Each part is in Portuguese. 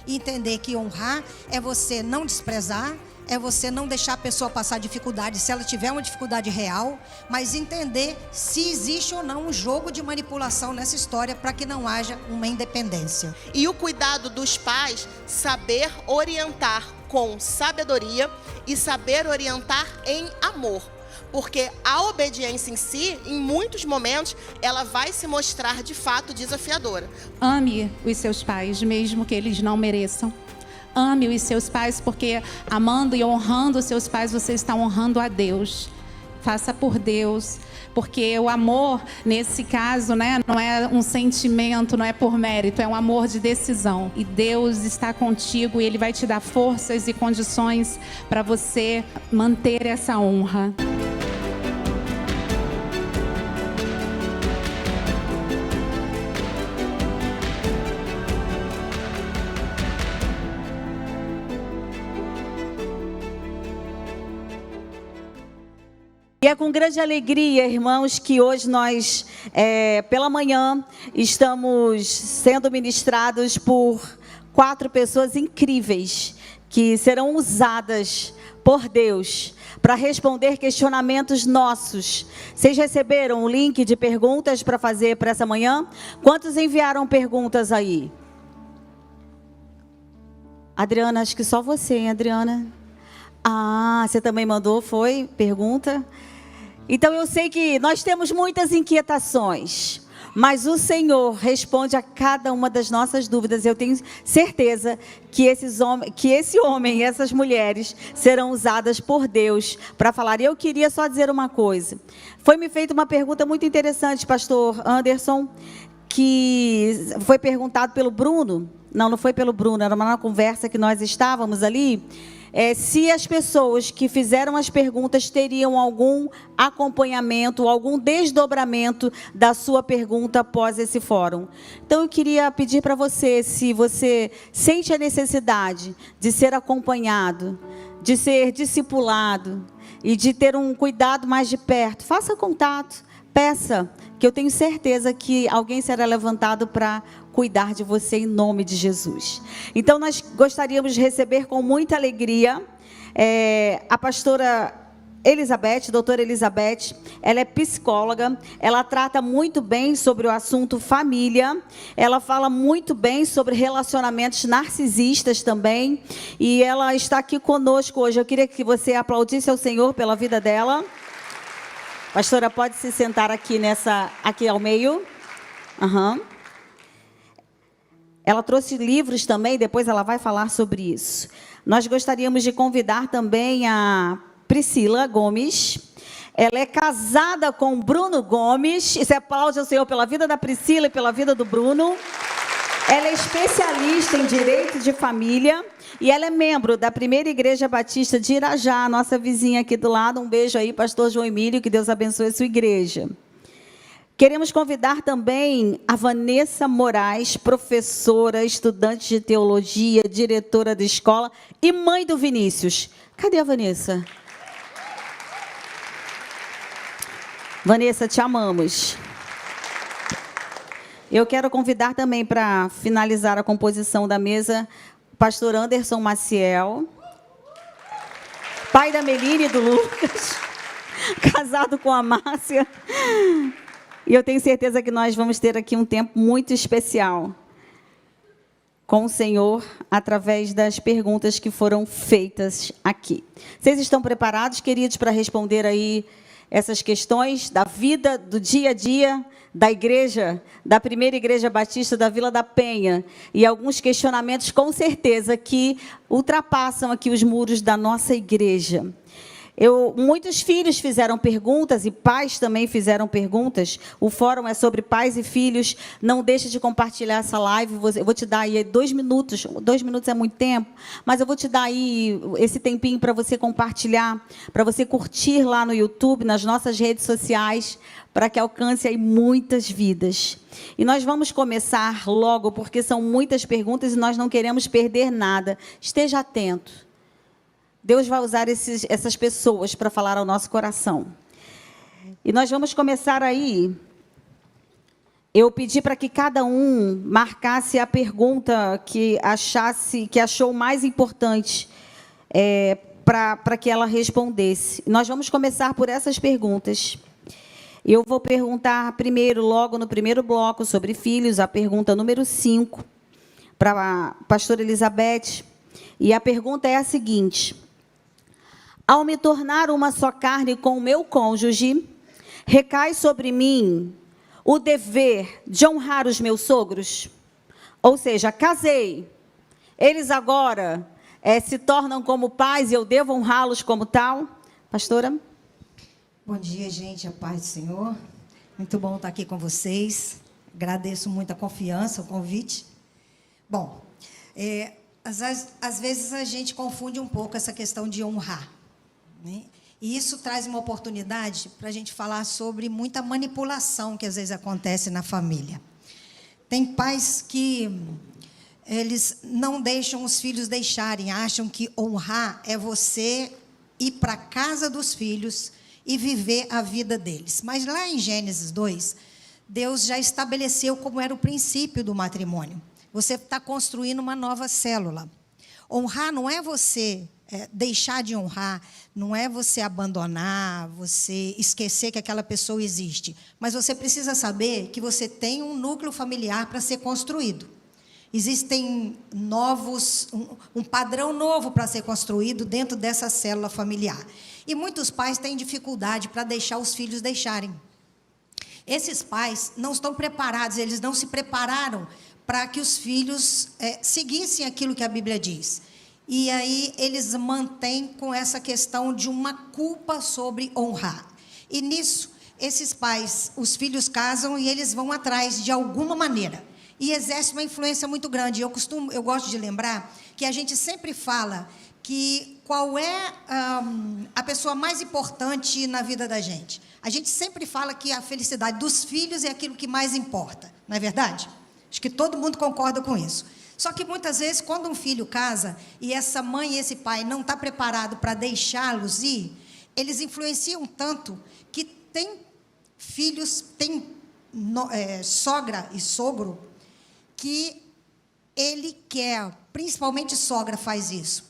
e entender que honrar é você não desprezar, é você não deixar a pessoa passar dificuldade, se ela tiver uma dificuldade real, mas entender se existe ou não um jogo de manipulação nessa história para que não haja uma independência. E o cuidado dos pais, saber orientar com sabedoria e saber orientar em amor. Porque a obediência em si, em muitos momentos, ela vai se mostrar de fato desafiadora. Ame os seus pais, mesmo que eles não mereçam. Ame os seus pais, porque amando e honrando os seus pais, você está honrando a Deus. Faça por Deus, porque o amor, nesse caso, né, não é um sentimento, não é por mérito, é um amor de decisão. E Deus está contigo e Ele vai te dar forças e condições para você manter essa honra. E é com grande alegria, irmãos, que hoje nós, pela manhã, estamos sendo ministrados por 4 pessoas incríveis, que serão usadas por Deus para responder questionamentos nossos. Vocês receberam o link de perguntas para fazer para essa manhã? Quantos enviaram perguntas aí? Adriana, acho que só você, hein, Adriana? Ah, você também mandou, foi? Pergunta? Então eu sei que nós temos muitas inquietações, mas o Senhor responde a cada uma das nossas dúvidas. Eu tenho certeza que esse homem e essas mulheres serão usadas por Deus para falar. E eu queria só dizer uma coisa. Foi-me feita uma pergunta muito interessante, pastor Anderson, que foi perguntado pelo Bruno. Não foi pelo Bruno, era uma conversa que nós estávamos ali. Se as pessoas que fizeram as perguntas teriam algum acompanhamento, algum desdobramento da sua pergunta após esse fórum. Então eu queria pedir para você, se você sente a necessidade de ser acompanhado, de ser discipulado e de ter um cuidado mais de perto, faça contato, peça, que eu tenho certeza que alguém será levantado para cuidar de você em nome de Jesus. Então nós gostaríamos de receber com muita alegria a pastora Elizabeth, doutora Elizabeth. Ela é psicóloga, ela trata muito bem sobre o assunto família, ela fala muito bem sobre relacionamentos narcisistas também, e ela está aqui conosco hoje. Eu queria que você aplaudisse ao Senhor pela vida dela. Pastora, pode se sentar aqui ao meio. Ela trouxe livros também, depois ela vai falar sobre isso. Nós gostaríamos de convidar também a Priscila Gomes. Ela é casada com Bruno Gomes. Isso é aplauso ao Senhor pela vida da Priscila e pela vida do Bruno. Ela é especialista em direito de família e ela é membro da Primeira Igreja Batista de Irajá, nossa vizinha aqui do lado. Um beijo aí, pastor João Emílio, que Deus abençoe a sua igreja. Queremos convidar também a Vanessa Moraes, professora, estudante de teologia, diretora da escola e mãe do Vinícius. Cadê a Vanessa? Vanessa, te amamos. Eu quero convidar também para finalizar a composição da mesa o pastor Anderson Maciel, pai da Meline e do Lucas, casado com a Márcia. E eu tenho certeza que nós vamos ter aqui um tempo muito especial com o Senhor, através das perguntas que foram feitas aqui. Vocês estão preparados, queridos, para responder aí essas questões da vida, do dia a dia, da igreja, da Primeira Igreja Batista da Vila da Penha, e alguns questionamentos, com certeza, que ultrapassam aqui os muros da nossa igreja. Muitos filhos fizeram perguntas e pais também fizeram perguntas. O fórum é sobre pais e filhos. Não deixe de compartilhar essa live. Eu vou te dar aí 2 minutos. 2 minutos é muito tempo, mas eu vou te dar aí esse tempinho para você compartilhar, para você curtir lá no YouTube, nas nossas redes sociais, para que alcance aí muitas vidas. E nós vamos começar logo, porque são muitas perguntas e nós não queremos perder nada. Esteja atento. Deus vai usar essas pessoas para falar ao nosso coração. E nós vamos começar aí eu pedi para que cada um marcasse a pergunta que achou mais importante para que ela respondesse. Nós vamos começar por essas perguntas. Eu vou perguntar primeiro, logo no primeiro bloco, sobre filhos, a pergunta número 5, para a pastora Elizabeth. E a pergunta é a seguinte: ao me tornar uma só carne com o meu cônjuge, recai sobre mim o dever de honrar os meus sogros? Ou seja, casei, eles agora se tornam como pais e eu devo honrá-los como tal? Pastora? Bom dia, gente, a paz do Senhor. Muito bom estar aqui com vocês. Agradeço muito a confiança, o convite. Bom, às vezes a gente confunde um pouco essa questão de honrar, né? E isso traz uma oportunidade para a gente falar sobre muita manipulação que às vezes acontece na família. Tem pais que eles não deixam os filhos deixarem, acham que honrar é você ir para a casa dos filhos e viver a vida deles. Mas lá em Gênesis 2, Deus já estabeleceu como era o princípio do matrimônio. Você está construindo uma nova célula. Honrar não é você deixar de honrar, não é você abandonar, você esquecer que aquela pessoa existe. Mas você precisa saber que você tem um núcleo familiar para ser construído. Existem um padrão novo para ser construído dentro dessa célula familiar. E muitos pais têm dificuldade para deixar os filhos deixarem. Esses pais não estão preparados, eles não se prepararam para que os filhos seguissem aquilo que a Bíblia diz. E aí eles mantêm com essa questão de uma culpa sobre honrar. E nisso, esses pais, os filhos casam e eles vão atrás de alguma maneira. E exerce uma influência muito grande. Eu gosto de lembrar que a gente sempre fala que qual é a pessoa mais importante na vida da gente. A gente sempre fala que a felicidade dos filhos é aquilo que mais importa. Não é verdade? Acho que todo mundo concorda com isso. Só que muitas vezes, quando um filho casa e essa mãe e esse pai não estão preparados para deixá-los ir, eles influenciam tanto que tem filhos, tem sogra e sogro, que ele quer, principalmente sogra faz isso,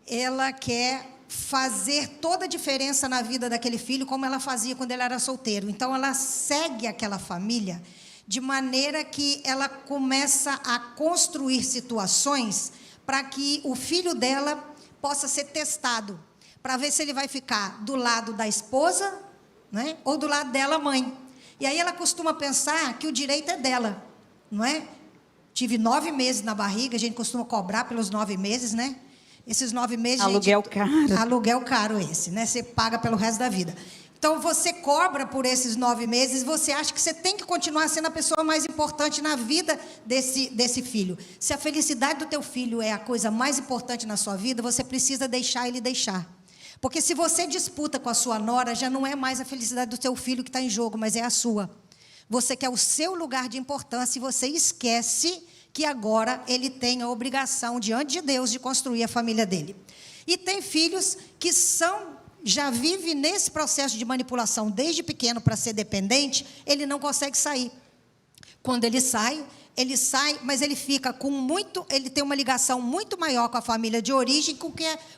ela quer fazer toda a diferença na vida daquele filho, como ela fazia quando ele era solteiro. Então, ela segue aquela família de maneira que ela começa a construir situações para que o filho dela possa ser testado, para ver se ele vai ficar do lado da esposa, né, ou do lado dela, mãe. E aí ela costuma pensar que o direito é dela, não é? Tive 9 meses na barriga, a gente costuma cobrar pelos 9 meses, né? Esses 9 meses... Aluguel caro. Aluguel caro esse, né? Você paga pelo resto da vida. Então, você cobra por esses 9 meses, você acha que você tem que continuar sendo a pessoa mais importante na vida desse filho. Se a felicidade do teu filho é a coisa mais importante na sua vida, você precisa deixar ele deixar. Porque se você disputa com a sua nora, já não é mais a felicidade do seu filho que está em jogo, mas é a sua. Você quer o seu lugar de importância e você esquece que agora ele tem a obrigação diante de Deus de construir a família dele. E tem filhos que já vive nesse processo de manipulação desde pequeno para ser dependente, ele não consegue sair. Quando ele sai, mas ele fica ele tem uma ligação muito maior com a família de origem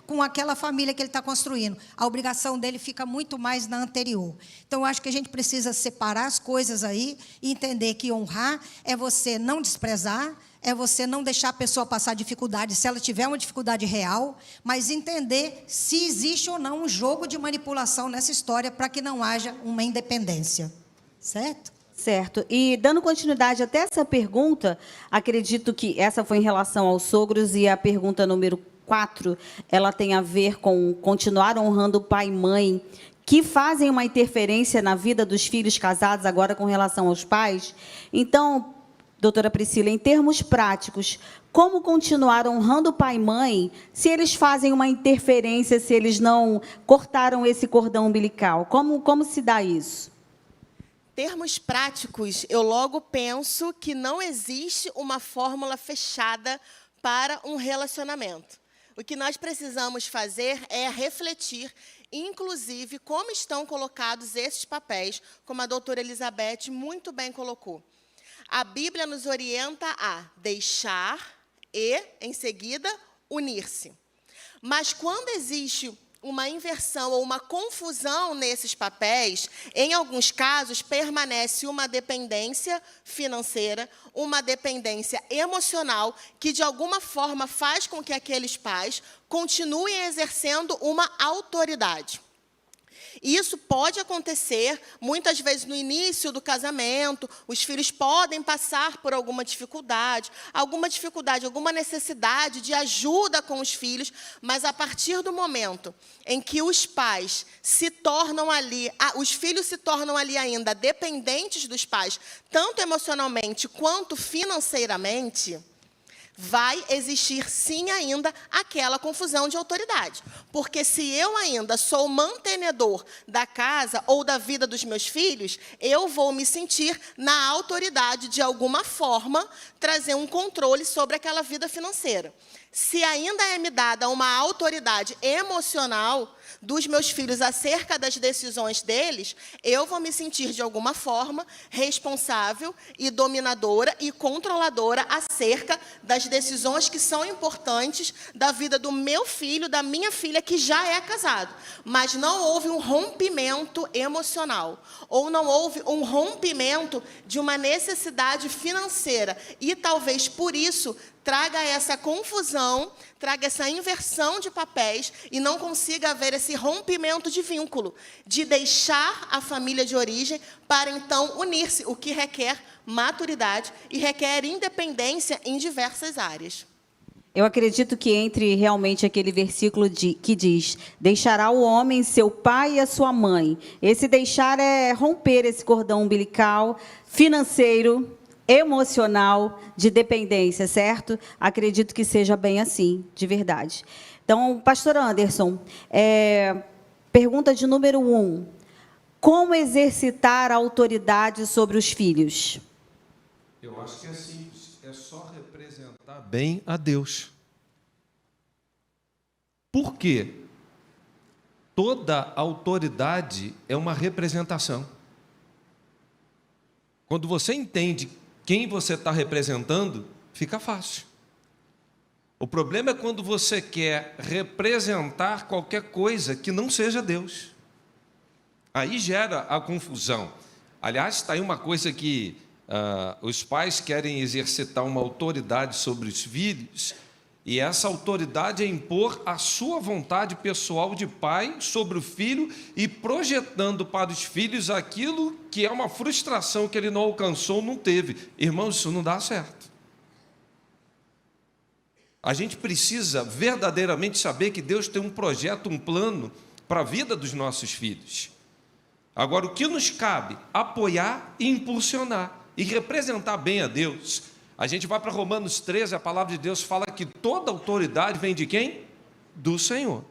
com aquela família que ele está construindo. A obrigação dele fica muito mais na anterior. Então, eu acho que a gente precisa separar as coisas aí e entender que honrar é você não desprezar, é você não deixar a pessoa passar dificuldade, se ela tiver uma dificuldade real, mas entender se existe ou não um jogo de manipulação nessa história para que não haja uma independência. Certo? Certo. E dando continuidade até essa pergunta, acredito que essa foi em relação aos sogros e a pergunta número 4, ela tem a ver com continuar honrando pai e mãe, que fazem uma interferência na vida dos filhos casados agora com relação aos pais. Então, doutora Priscila, em termos práticos, como continuar honrando pai e mãe se eles fazem uma interferência, se eles não cortaram esse cordão umbilical? Como se dá isso? Termos práticos, eu logo penso que não existe uma fórmula fechada para um relacionamento. O que nós precisamos fazer é refletir, inclusive, como estão colocados esses papéis, como a doutora Elizabeth muito bem colocou. A Bíblia nos orienta a deixar e, em seguida, unir-se. Mas quando existe uma inversão ou uma confusão nesses papéis, em alguns casos permanece uma dependência financeira, uma dependência emocional, que de alguma forma faz com que aqueles pais continuem exercendo uma autoridade. E isso pode acontecer, muitas vezes, no início do casamento. Os filhos podem passar por alguma dificuldade, alguma necessidade de ajuda com os filhos, mas a partir do momento em que os pais se tornam ali, os filhos se tornam ali ainda dependentes dos pais, tanto emocionalmente quanto financeiramente, vai existir sim ainda aquela confusão de autoridade. Porque se eu ainda sou mantenedor da casa ou da vida dos meus filhos, eu vou me sentir na autoridade de alguma forma, trazer um controle sobre aquela vida financeira. Se ainda é me dada uma autoridade emocional dos meus filhos acerca das decisões deles, eu vou me sentir, de alguma forma, responsável e dominadora e controladora acerca das decisões que são importantes da vida do meu filho, da minha filha, que já é casado. Mas não houve um rompimento emocional, ou não houve um rompimento de uma necessidade financeira. E talvez por isso traga essa confusão, traga essa inversão de papéis e não consiga haver esse rompimento de vínculo, de deixar a família de origem para então unir-se, o que requer maturidade e requer independência em diversas áreas. Eu acredito que entre realmente aquele versículo que diz: deixará o homem seu pai e a sua mãe. Esse deixar é romper esse cordão umbilical financeiro, emocional, de dependência, certo? Acredito que seja bem assim, de verdade. Então, pastor Anderson, pergunta de número 1. Como exercitar a autoridade sobre os filhos? Eu acho que é simples, é só representar bem a Deus. Por quê? Toda autoridade é uma representação. Quando você entende quem você está representando, fica fácil. O problema é quando você quer representar qualquer coisa que não seja Deus. Aí gera a confusão. Aliás, está aí uma coisa que os pais querem exercitar uma autoridade sobre os filhos, e essa autoridade é impor a sua vontade pessoal de pai sobre o filho e projetando para os filhos aquilo que é uma frustração que ele não alcançou, não teve. Irmãos, isso não dá certo. A gente precisa verdadeiramente saber que Deus tem um projeto, um plano para a vida dos nossos filhos. Agora, o que nos cabe? Apoiar e impulsionar e representar bem a Deus. A gente vai para Romanos 13, a palavra de Deus fala que toda autoridade vem de quem? Do Senhor.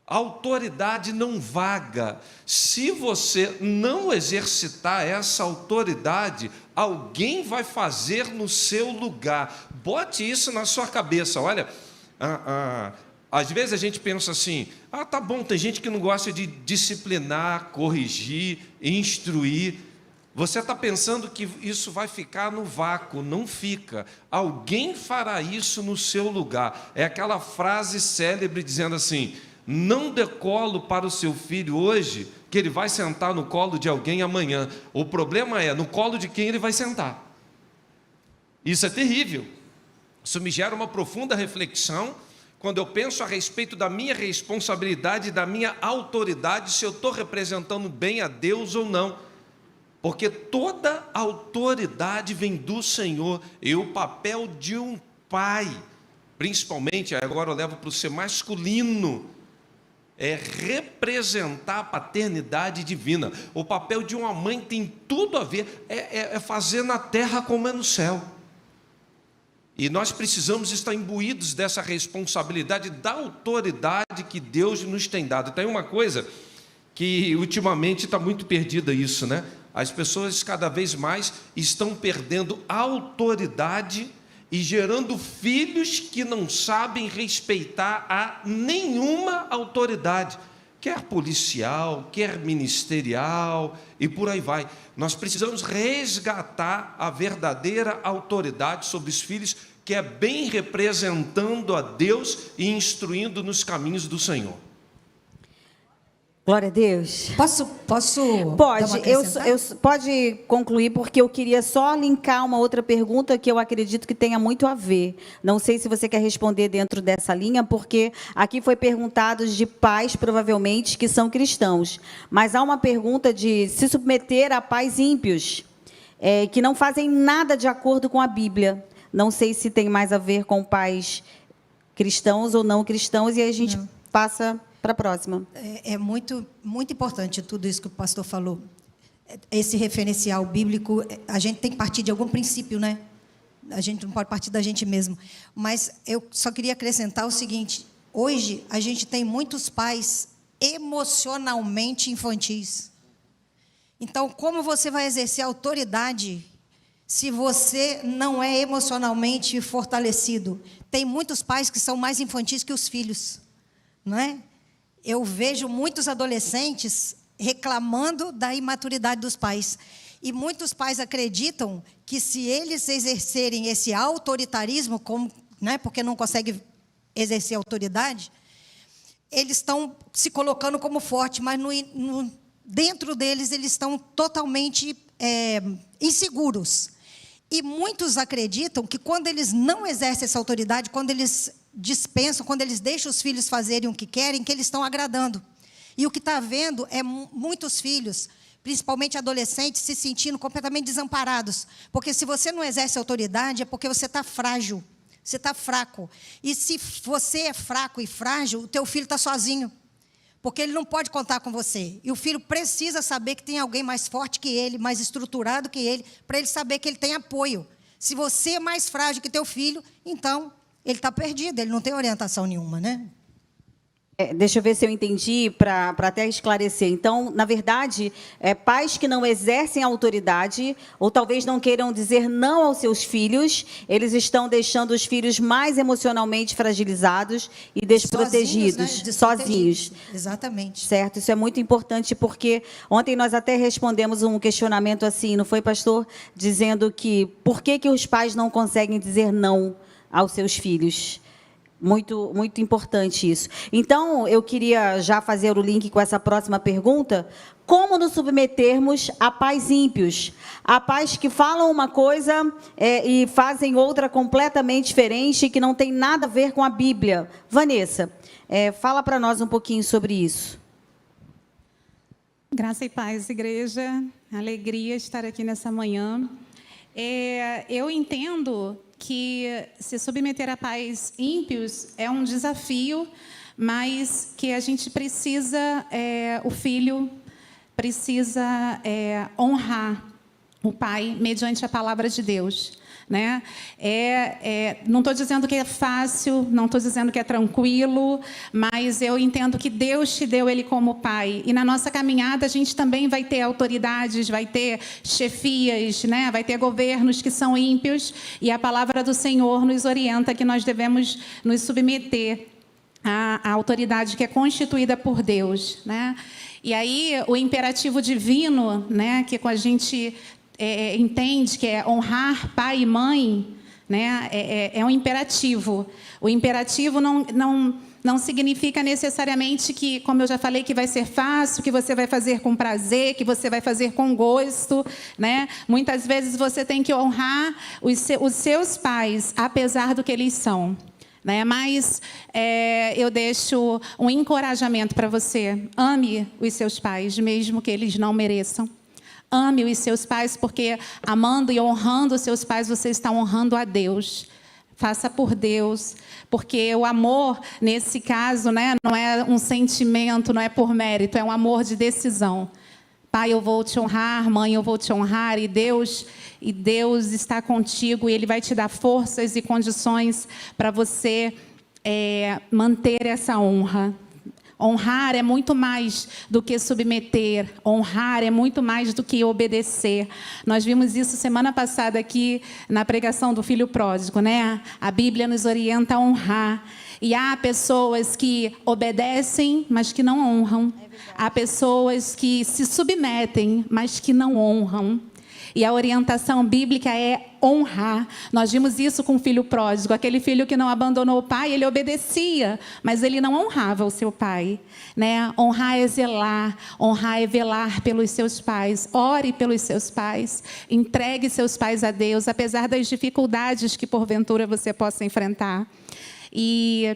A autoridade não vaga. Se você não exercitar essa autoridade, alguém vai fazer no seu lugar. Bote isso na sua cabeça. Olha, às vezes a gente pensa assim: tá bom, tem gente que não gosta de disciplinar, corrigir, instruir. Você está pensando que isso vai ficar no vácuo, não fica. Alguém fará isso no seu lugar. É aquela frase célebre dizendo assim: não dê colo para o seu filho hoje, que ele vai sentar no colo de alguém amanhã. O problema é no colo de quem ele vai sentar. Isso é terrível. Isso me gera uma profunda reflexão quando eu penso a respeito da minha responsabilidade, da minha autoridade, se eu estou representando bem a Deus ou não. Porque toda autoridade vem do Senhor, e o papel de um pai, principalmente, agora eu levo para o ser masculino, é representar a paternidade divina. O papel de uma mãe tem tudo a ver, é fazer na terra como é no céu. E nós precisamos estar imbuídos dessa responsabilidade, da autoridade que Deus nos tem dado. Tem uma coisa que ultimamente está muito perdida isso, né? As pessoas cada vez mais estão perdendo a autoridade e gerando filhos que não sabem respeitar a nenhuma autoridade. quer policial, quer ministerial e por aí vai. Nós precisamos resgatar a verdadeira autoridade sobre os filhos, que é bem representando a Deus e instruindo nos caminhos do Senhor. Glória a Deus. Posso Pode, pode concluir, porque eu queria só linkar uma outra pergunta que eu acredito que tenha muito a ver. Não sei se você quer responder dentro dessa linha, porque aqui foi perguntado de pais, provavelmente, que são cristãos. Mas há uma pergunta de se submeter a pais ímpios, que não fazem nada de acordo com a Bíblia. Não sei se tem mais a ver com pais cristãos ou não cristãos, e aí a gente passa para a próxima. É muito importante tudo isso que o pastor falou. Esse referencial bíblico, a gente tem que partir de algum princípio, né? A gente não pode partir da gente mesmo. Mas eu só queria acrescentar o seguinte: hoje a gente tem muitos pais emocionalmente infantis. Então, como você vai exercer autoridade se você não é emocionalmente fortalecido? Tem muitos pais que são mais infantis que os filhos, não é? Eu vejo muitos adolescentes reclamando da imaturidade dos pais. E muitos pais acreditam que se eles exercerem esse autoritarismo, porque não conseguem exercer autoridade, eles estão se colocando como forte, mas dentro deles eles estão totalmente inseguros. E muitos acreditam que quando eles não exercem essa autoridade, quando eles dispensam, quando eles deixam os filhos fazerem o que querem, que eles estão agradando. E o que está havendo é muitos filhos, principalmente adolescentes, se sentindo completamente desamparados. Porque se você não exerce autoridade, é porque você está frágil, você está fraco. E se você é fraco e frágil, o teu filho está sozinho. Porque ele não pode contar com você. E o filho precisa saber que tem alguém mais forte que ele, mais estruturado que ele, para ele saber que ele tem apoio. Se você é mais frágil que teu filho, então ele está perdido, ele não tem orientação nenhuma, né? Deixa eu ver se eu entendi, para até esclarecer. Então, na verdade, pais que não exercem autoridade, ou talvez não queiram dizer não aos seus filhos, eles estão deixando os filhos mais emocionalmente fragilizados e desprotegidos, sozinhos. Exatamente. Certo, isso é muito importante, porque ontem nós até respondemos um questionamento assim, não foi, pastor? Dizendo que por que os pais não conseguem dizer não aos seus filhos? Muito, muito importante isso. Então, eu queria já fazer o link com essa próxima pergunta. Como nos submetermos a pais ímpios? A pais que falam uma coisa e fazem outra completamente diferente, que não tem nada a ver com a Bíblia. Vanessa, fala para nós um pouquinho sobre isso. Graça e paz, igreja. Alegria estar aqui nessa manhã. Eu entendo que se submeter a pais ímpios é um desafio, mas que a gente precisa, o filho precisa honrar o pai mediante a palavra de Deus, né? Não estou dizendo que é fácil, não estou dizendo que é tranquilo, mas eu entendo que Deus te deu ele como pai. E na nossa caminhada a gente também vai ter autoridades, vai ter chefias, né? Vai ter governos que são ímpios, e a palavra do Senhor nos orienta que nós devemos nos submeter à autoridade que é constituída por Deus, né? E aí o imperativo divino, né, que a gente entende que é honrar pai e mãe, né? É um imperativo. O imperativo não significa necessariamente que, como eu já falei, que vai ser fácil, que você vai fazer com prazer, que você vai fazer com gosto, né? Muitas vezes você tem que honrar os seus pais, apesar do que eles são, né? Mas eu deixo um encorajamento para você. Ame os seus pais, mesmo que eles não mereçam. Ame os seus pais, porque amando e honrando os seus pais, você está honrando a Deus. Faça por Deus, porque o amor, nesse caso, né, não é um sentimento, não é por mérito, é um amor de decisão. Pai, eu vou te honrar, mãe, eu vou te honrar, e Deus está contigo, e Ele vai te dar forças e condições para você manter essa honra. Honrar é muito mais do que submeter. Honrar é muito mais do que obedecer. Nós vimos isso semana passada aqui na pregação do Filho Pródigo, né? A Bíblia nos orienta a honrar. E há pessoas que obedecem, mas que não honram. Há pessoas que se submetem, mas que não honram. E a orientação bíblica é honrar. Nós vimos isso com o filho pródigo. Aquele filho que não abandonou o pai, ele obedecia, mas ele não honrava o seu pai, né? Honrar é zelar, honrar é velar pelos seus pais. Ore pelos seus pais, entregue seus pais a Deus, apesar das dificuldades que porventura você possa enfrentar. E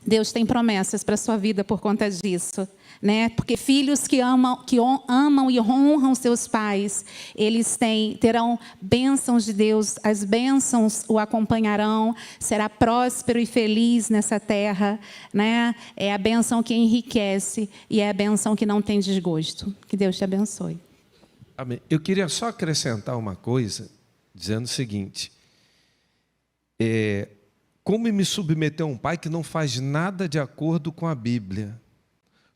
Deus tem promessas para a sua vida por conta disso, né? Porque filhos que amam e honram seus pais, eles terão bênçãos de Deus, as bênçãos o acompanharão, será próspero e feliz nessa terra, né? É a bênção que enriquece e é a bênção que não tem desgosto. Que Deus te abençoe. Amém. Eu queria só acrescentar uma coisa, dizendo o seguinte: como me submeter a um pai que não faz nada de acordo com a Bíblia?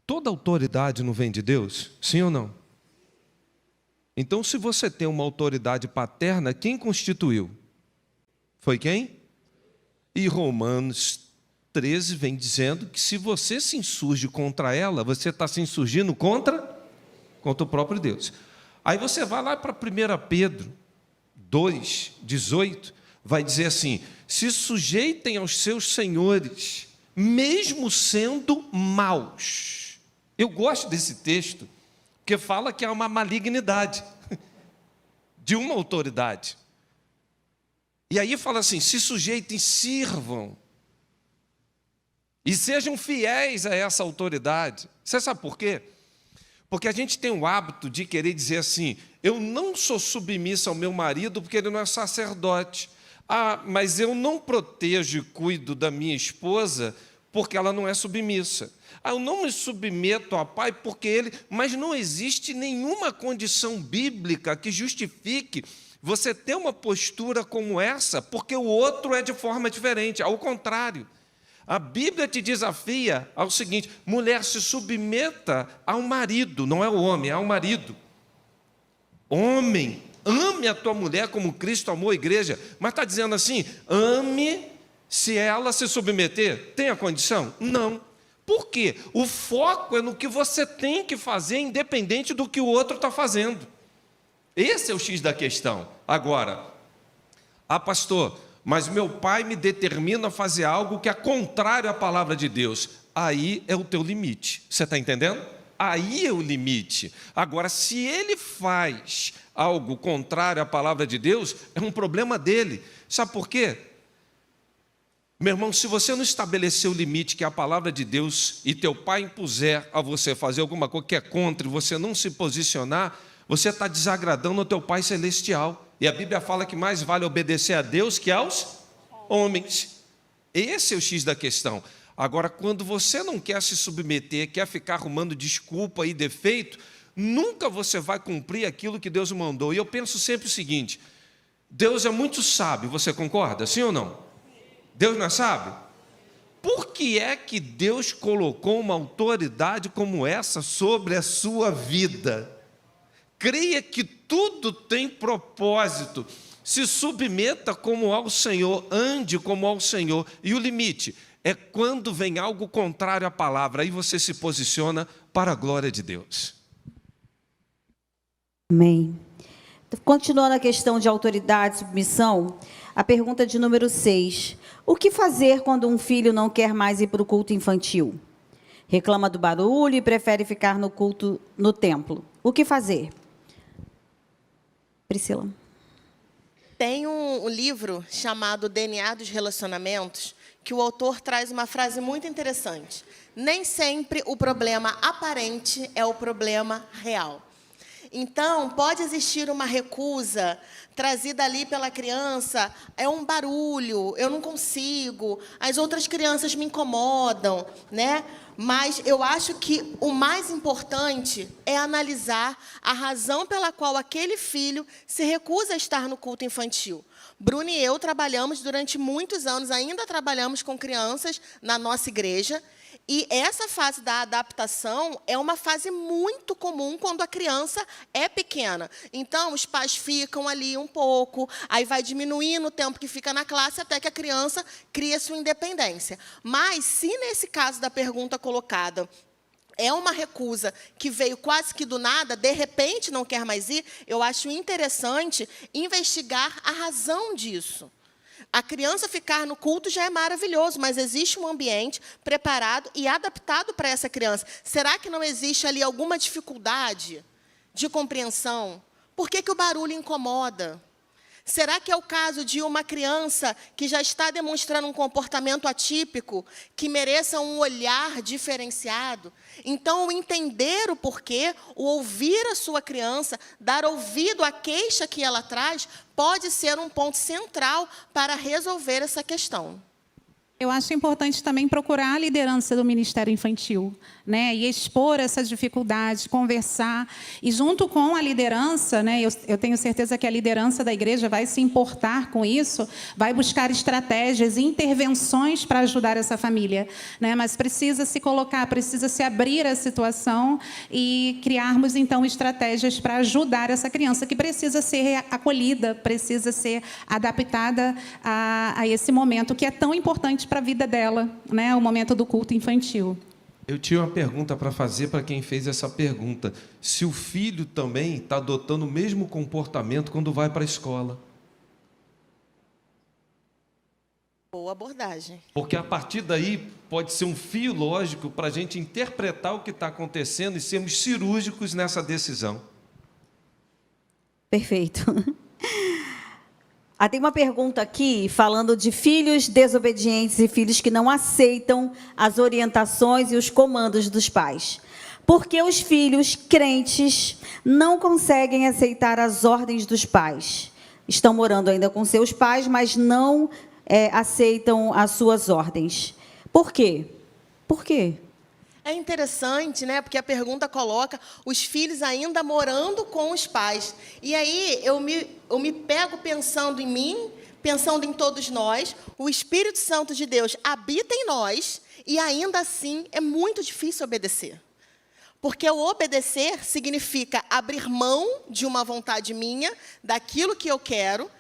Toda autoridade não vem de Deus? Sim ou não? Então, se você tem uma autoridade paterna, quem constituiu? Foi quem? E Romanos 13 vem dizendo que se você se insurge contra ela, você está se insurgindo contra o próprio Deus. Aí você vai lá para 1 Pedro 2, 18, vai dizer assim: se sujeitem aos seus senhores, mesmo sendo maus. Eu gosto desse texto, porque fala que há uma malignidade de uma autoridade. E aí fala assim: se sujeitem, sirvam, e sejam fiéis a essa autoridade. Você sabe por quê? Porque a gente tem o hábito de querer dizer assim: eu não sou submissa ao meu marido porque ele não é sacerdote. Ah, mas eu não protejo e cuido da minha esposa porque ela não é submissa. Ah, eu não me submeto ao pai porque ele... Mas não existe nenhuma condição bíblica que justifique você ter uma postura como essa, porque o outro é de forma diferente. Ao contrário, a Bíblia te desafia ao seguinte: mulher, se submeta ao marido, não é o homem, é ao marido. Homem, ame a tua mulher como Cristo amou a igreja. Mas está dizendo assim: ame se ela se submeter. Tem a condição? Não. Por quê? O foco é no que você tem que fazer, independente do que o outro está fazendo. Esse é o X da questão. Agora, pastor, mas meu pai me determina a fazer algo que é contrário à palavra de Deus. Aí é o teu limite. Você está entendendo? Aí é o limite. Agora, se ele faz algo contrário à palavra de Deus, é um problema dele. Sabe por quê? Meu irmão, se você não estabelecer o limite que é a palavra de Deus e teu pai impuser a você fazer alguma coisa que é contra e você não se posicionar, você está desagradando o teu pai celestial. E a Bíblia fala que mais vale obedecer a Deus que aos homens. Esse é o X da questão. Agora, quando você não quer se submeter, quer ficar arrumando desculpa e defeito, nunca você vai cumprir aquilo que Deus mandou. E eu penso sempre o seguinte: Deus é muito sábio, você concorda? Sim ou não? Deus não é sábio? Por que é que Deus colocou uma autoridade como essa sobre a sua vida? Creia que tudo tem propósito. Se submeta como ao Senhor, ande como ao Senhor. E o limite é quando vem algo contrário à palavra, aí você se posiciona para a glória de Deus. Amém. Continuando a questão de autoridade e submissão, a pergunta de número 6. O que fazer quando um filho não quer mais ir para o culto infantil? Reclama do barulho e prefere ficar no culto no templo. O que fazer? Priscila. Tem um livro chamado DNA dos Relacionamentos, que o autor traz uma frase muito interessante. Nem sempre o problema aparente é o problema real. Então, pode existir uma recusa trazida ali pela criança, é um barulho, eu não consigo, as outras crianças me incomodam, né? Mas eu acho que o mais importante é analisar a razão pela qual aquele filho se recusa a estar no culto infantil. Bruno e eu trabalhamos durante muitos anos, ainda trabalhamos com crianças na nossa igreja, e essa fase da adaptação é uma fase muito comum quando a criança é pequena. Então, os pais ficam ali um pouco, aí vai diminuindo o tempo que fica na classe até que a criança cria sua independência. Mas, se nesse caso da pergunta colocada, é uma recusa que veio quase que do nada, de repente não quer mais ir, eu acho interessante investigar a razão disso. A criança ficar no culto já é maravilhoso, mas existe um ambiente preparado e adaptado para essa criança. Será que não existe ali alguma dificuldade de compreensão? Por que o barulho incomoda? Será que é o caso de uma criança que já está demonstrando um comportamento atípico, que mereça um olhar diferenciado? Então, o entender o porquê, o ouvir a sua criança, dar ouvido à queixa que ela traz, pode ser um ponto central para resolver essa questão. Eu acho importante também procurar a liderança do Ministério Infantil, né, e expor essas dificuldades, conversar. E junto com a liderança, né, eu tenho certeza que a liderança da igreja vai se importar com isso, vai buscar estratégias e intervenções para ajudar essa família, né, mas precisa se colocar, precisa se abrir a situação e criarmos, então, estratégias para ajudar essa criança, que precisa ser acolhida, precisa ser adaptada a esse momento, que é tão importante para a vida dela, né, o momento do culto infantil. Eu tinha uma pergunta para fazer para quem fez essa pergunta. Se o filho também está adotando o mesmo comportamento quando vai para a escola. Boa abordagem. Porque a partir daí pode ser um fio lógico para a gente interpretar o que está acontecendo e sermos cirúrgicos nessa decisão. Perfeito. Tem uma pergunta aqui falando de filhos desobedientes e filhos que não aceitam as orientações e os comandos dos pais. Por que os filhos crentes não conseguem aceitar as ordens dos pais? Estão morando ainda com seus pais, mas não aceitam as suas ordens. Por quê? Por quê? É interessante, né? Porque a pergunta coloca os filhos ainda morando com os pais. E aí eu me pego pensando em mim, pensando em todos nós. O Espírito Santo de Deus habita em nós e ainda assim é muito difícil obedecer. Porque o obedecer significa abrir mão de uma vontade minha, daquilo que eu quero,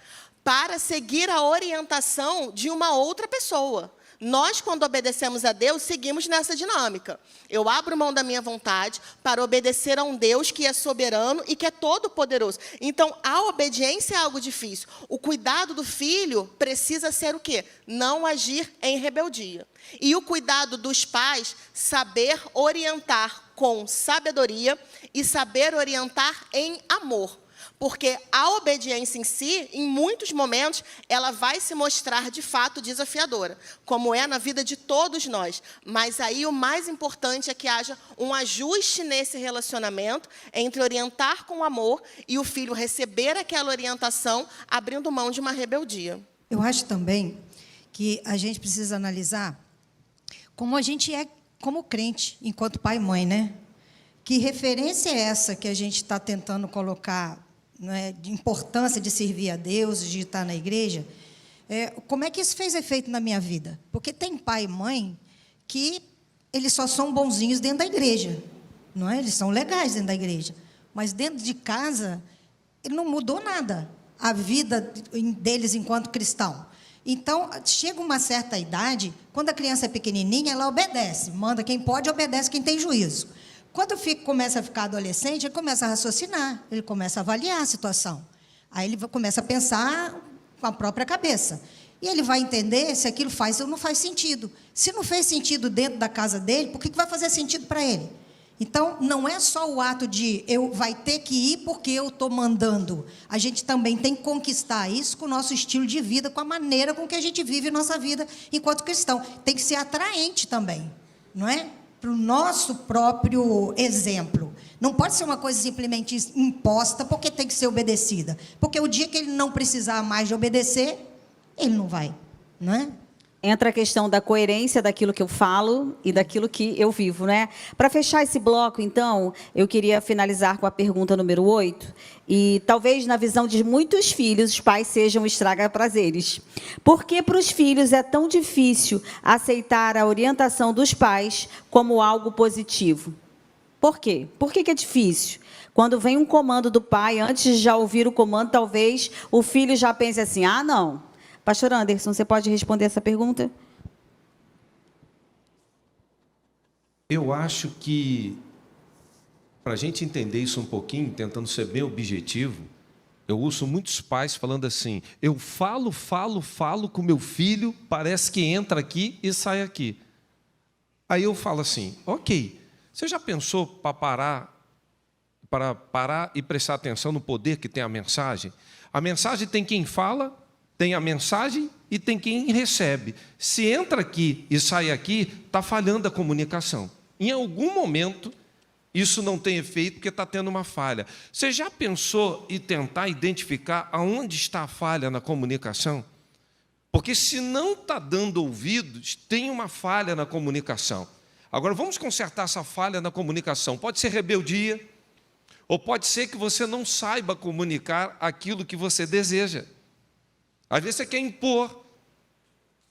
para seguir a orientação de uma outra pessoa. Nós, quando obedecemos a Deus, seguimos nessa dinâmica. Eu abro mão da minha vontade para obedecer a um Deus que é soberano e que é todo-poderoso. Então, a obediência é algo difícil. O cuidado do filho precisa ser o quê? Não agir em rebeldia. E o cuidado dos pais, saber orientar com sabedoria e saber orientar em amor. Porque a obediência em si, em muitos momentos, ela vai se mostrar de fato desafiadora, como é na vida de todos nós. Mas aí o mais importante é que haja um ajuste nesse relacionamento entre orientar com amor e o filho receber aquela orientação, abrindo mão de uma rebeldia. Eu acho também que a gente precisa analisar como a gente é como crente, enquanto pai e mãe, né? Que referência é essa que a gente está tentando colocar, né, de importância de servir a Deus, de estar na igreja? Como é que isso fez efeito na minha vida? Porque tem pai e mãe que eles só são bonzinhos dentro da igreja, não é? Eles são legais dentro da igreja, mas dentro de casa ele não mudou nada a vida deles enquanto cristão. Então, chega uma certa idade, quando a criança é pequenininha, ela obedece, manda quem pode, obedece quem tem juízo. Quando o filho começa a ficar adolescente, ele começa a raciocinar, ele começa a avaliar a situação. Aí ele começa a pensar com a própria cabeça. E ele vai entender se aquilo faz ou não faz sentido. Se não fez sentido dentro da casa dele, por que vai fazer sentido para ele? Então, não é só o ato de eu vai ter que ir porque eu estou mandando. A gente também tem que conquistar isso com o nosso estilo de vida, com a maneira com que a gente vive nossa vida enquanto cristão. Tem que ser atraente também, não é? Para o nosso próprio exemplo. Não pode ser uma coisa simplesmente imposta porque tem que ser obedecida. Porque o dia que ele não precisar mais de obedecer, ele não vai, não é? entra a questão da coerência daquilo que eu falo e daquilo que eu vivo, né? Para fechar esse bloco, então, eu queria finalizar com a pergunta número 8. E talvez, na visão de muitos filhos, os pais sejam estraga-prazeres. Por que para os filhos é tão difícil aceitar a orientação dos pais como algo positivo? Por quê? Por que é difícil? Quando vem um comando do pai, antes de já ouvir o comando, talvez o filho já pense assim, ah, não. Pastor Anderson, você pode responder essa pergunta? Eu acho que, para a gente entender isso um pouquinho, tentando ser bem objetivo, eu ouço muitos pais falando assim, eu falo com meu filho, parece que entra aqui e sai aqui. Aí eu falo assim, ok, você já pensou para parar e prestar atenção no poder que tem a mensagem? A mensagem tem quem fala, tem a mensagem e tem quem recebe. Se entra aqui e sai aqui, está falhando a comunicação. Em algum momento, isso não tem efeito porque está tendo uma falha. Você já pensou em tentar identificar aonde está a falha na comunicação? Porque se não está dando ouvidos, tem uma falha na comunicação. Agora, vamos consertar essa falha na comunicação. Pode ser rebeldia, ou pode ser que você não saiba comunicar aquilo que você deseja. Às vezes você quer impor.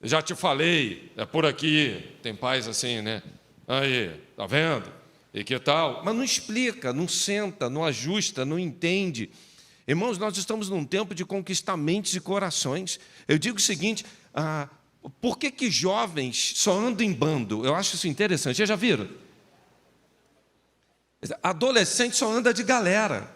Eu já te falei, é por aqui. Tem pais assim, né? Aí, tá vendo? E que tal? Mas não explica, não senta, não ajusta, não entende. Irmãos, nós estamos num tempo de conquistar mentes e corações. Eu digo o seguinte, por que jovens só andam em bando? Eu acho isso interessante. Vocês já viram? Adolescente só anda de galera.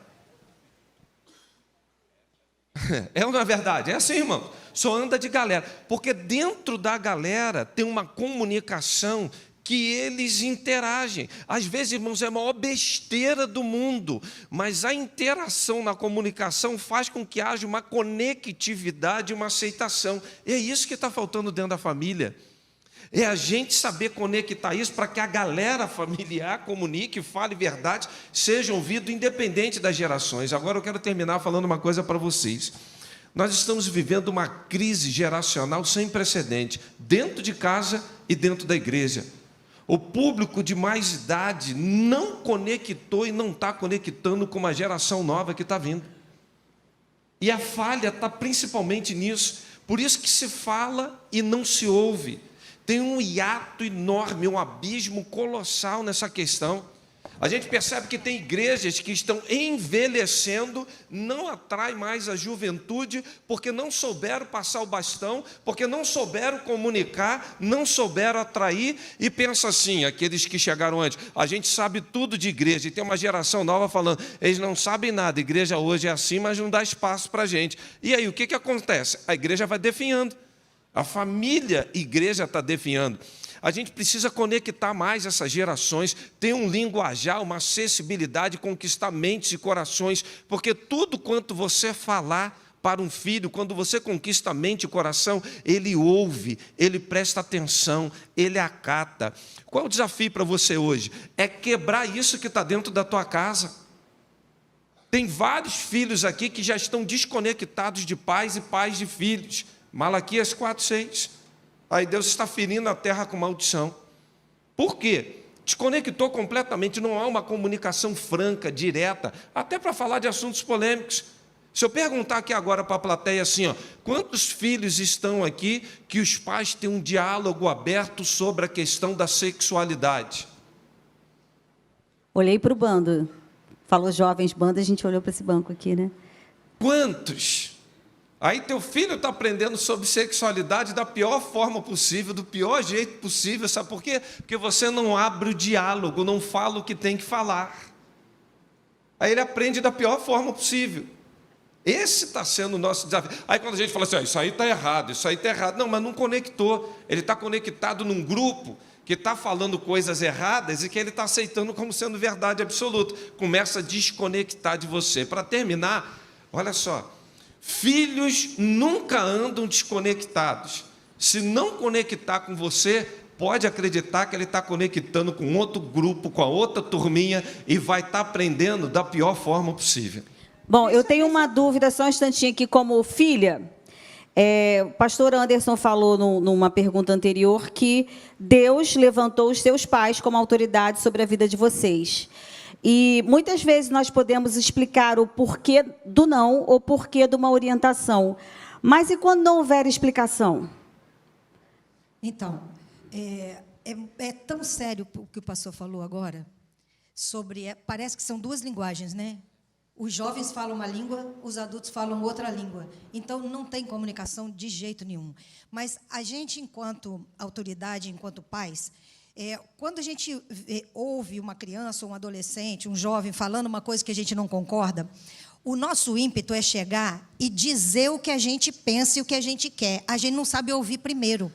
É ou não é verdade? É assim, irmão. Só anda de galera. Porque dentro da galera tem uma comunicação que eles interagem. Às vezes, irmãos, é a maior besteira do mundo, mas a interação na comunicação faz com que haja uma conectividade, uma aceitação. E é isso que está faltando dentro da família. É a gente saber conectar isso para que a galera familiar comunique, fale verdade, seja ouvido independente das gerações. Agora eu quero terminar falando uma coisa para vocês. Nós estamos vivendo uma crise geracional sem precedente, dentro de casa e dentro da igreja. O público de mais idade não conectou e não está conectando com uma geração nova que está vindo. E a falha está principalmente nisso. Por isso que se fala e não se ouve. Tem um hiato enorme, um abismo colossal nessa questão. A gente percebe que tem igrejas que estão envelhecendo, não atrai mais a juventude, porque não souberam passar o bastão, porque não souberam comunicar, não souberam atrair, e pensa assim, aqueles que chegaram antes, a gente sabe tudo de igreja, e tem uma geração nova falando, eles não sabem nada, a igreja hoje é assim, mas não dá espaço para a gente. E aí, o que acontece? A igreja vai definhando. A família igreja está definhando. A gente precisa conectar mais essas gerações, ter um linguajar, uma acessibilidade, conquistar mentes e corações, porque tudo quanto você falar para um filho, quando você conquista a mente e o coração, ele ouve, ele presta atenção, ele acata. Qual é o desafio para você hoje? É quebrar isso que está dentro da tua casa. Tem vários filhos aqui que já estão desconectados de pais e pais de filhos. Malaquias 4:6. Aí Deus está ferindo a terra com maldição. Por quê? Desconectou completamente, não há uma comunicação franca, direta, até para falar de assuntos polêmicos. Se eu perguntar aqui agora para a plateia assim, quantos filhos estão aqui que os pais têm um diálogo aberto sobre a questão da sexualidade? Olhei para o bando. Falou jovens, bando, a gente olhou para esse banco aqui, né? Quantos? Aí teu filho está aprendendo sobre sexualidade da pior forma possível, do pior jeito possível, sabe por quê? Porque você não abre o diálogo, não fala o que tem que falar. Aí ele aprende da pior forma possível. Esse está sendo o nosso desafio. Aí quando a gente fala assim, isso aí está errado, isso aí está errado. Não, mas não conectou. Ele está conectado num grupo que está falando coisas erradas e que ele está aceitando como sendo verdade absoluta. Começa a desconectar de você. Para terminar, olha só. Filhos nunca andam desconectados. Se não conectar com você, pode acreditar que ele está conectando com outro grupo, com a outra turminha, e vai estar aprendendo da pior forma possível. Bom, eu tenho uma dúvida, só um instantinho aqui, como filha. O pastor Anderson falou numa pergunta anterior que Deus levantou os seus pais como autoridade sobre a vida de vocês. E muitas vezes nós podemos explicar o porquê do não ou porquê de uma orientação. Mas e quando não houver explicação? Então, é tão sério o que o pastor falou agora, sobre, parece que são duas linguagens, né? Os jovens falam uma língua, os adultos falam outra língua. Então, não tem comunicação de jeito nenhum. Mas a gente, enquanto autoridade, enquanto pais, quando a gente ouve uma criança, um adolescente, um jovem falando uma coisa que a gente não concorda, o nosso ímpeto é chegar e dizer o que a gente pensa e o que a gente quer. A gente não sabe ouvir primeiro.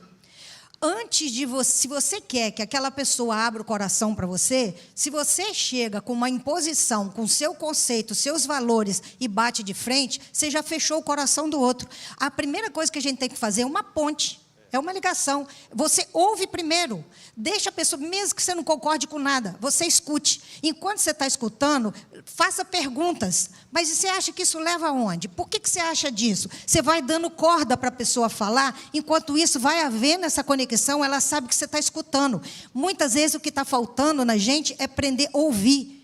Antes de você, se você quer que aquela pessoa abra o coração para você, se você chega com uma imposição, com seu conceito, seus valores e bate de frente, você já fechou o coração do outro. A primeira coisa que a gente tem que fazer é uma ponte. É uma ligação. Você ouve primeiro. Deixa a pessoa, mesmo que você não concorde com nada, você escute. Enquanto você está escutando, faça perguntas. Mas você acha que isso leva aonde? Por que você acha disso? Você vai dando corda para a pessoa falar, enquanto isso vai havendo essa conexão, ela sabe que você está escutando. Muitas vezes o que está faltando na gente é aprender a ouvir.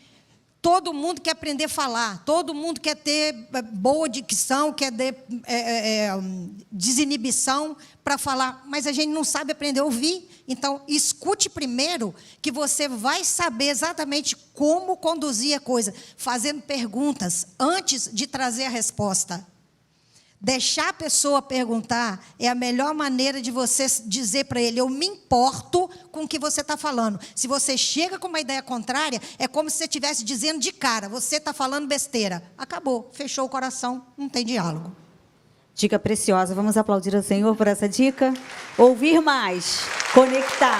Todo mundo quer aprender a falar, todo mundo quer ter boa dicção, quer ter desinibição para falar, mas a gente não sabe aprender a ouvir. Então, escute primeiro, que você vai saber exatamente como conduzir a coisa, fazendo perguntas antes de trazer a resposta. Deixar a pessoa perguntar é a melhor maneira de você dizer para ele: eu me importo com o que você está falando. Se você chega com uma ideia contrária, é como se você estivesse dizendo de cara: você está falando besteira. Acabou, fechou o coração, não tem diálogo. Dica preciosa, vamos aplaudir ao Senhor por essa dica. Ouvir mais, conectar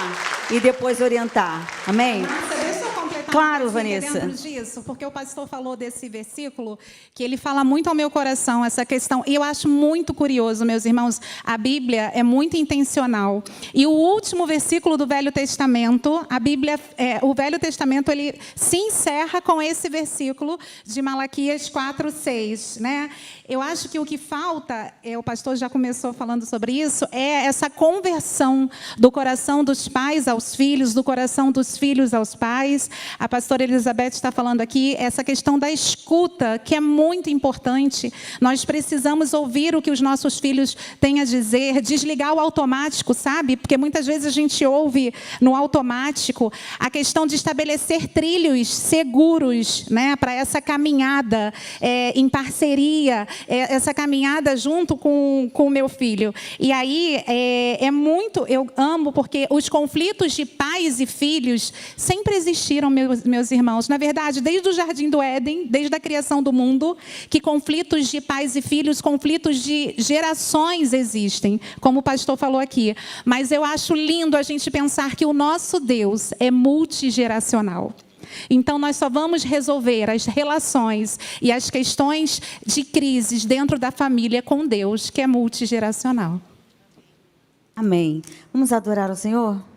e depois orientar. Amém? Nossa, deixa eu completar. Claro, Vanessa. Dentro disso, porque o pastor falou desse versículo, que ele fala muito ao meu coração, essa questão. E eu acho muito curioso, meus irmãos, a Bíblia é muito intencional. E o último versículo do Velho Testamento, a Bíblia, o Velho Testamento, ele se encerra com esse versículo de Malaquias 4:6, né? Eu acho que o que falta, o pastor já começou falando sobre isso, é essa conversão do coração dos pais aos filhos, do coração dos filhos aos pais. A pastora Elizabeth está falando aqui, essa questão da escuta, que é muito importante. Nós precisamos ouvir o que os nossos filhos têm a dizer, desligar o automático, sabe? Porque muitas vezes a gente ouve no automático a questão de estabelecer trilhos seguros, né, para essa caminhada em parceria, essa caminhada junto com o meu filho. E aí, eu amo, porque os conflitos de pais e filhos sempre existiram, meus irmãos. Na verdade, desde o Jardim do Éden, desde a criação do mundo, que conflitos de pais e filhos, conflitos de gerações existem, como o pastor falou aqui. Mas eu acho lindo a gente pensar que o nosso Deus é multigeracional. Então, nós só vamos resolver as relações e as questões de crises dentro da família com Deus, que é multigeracional. Amém. Vamos adorar o Senhor?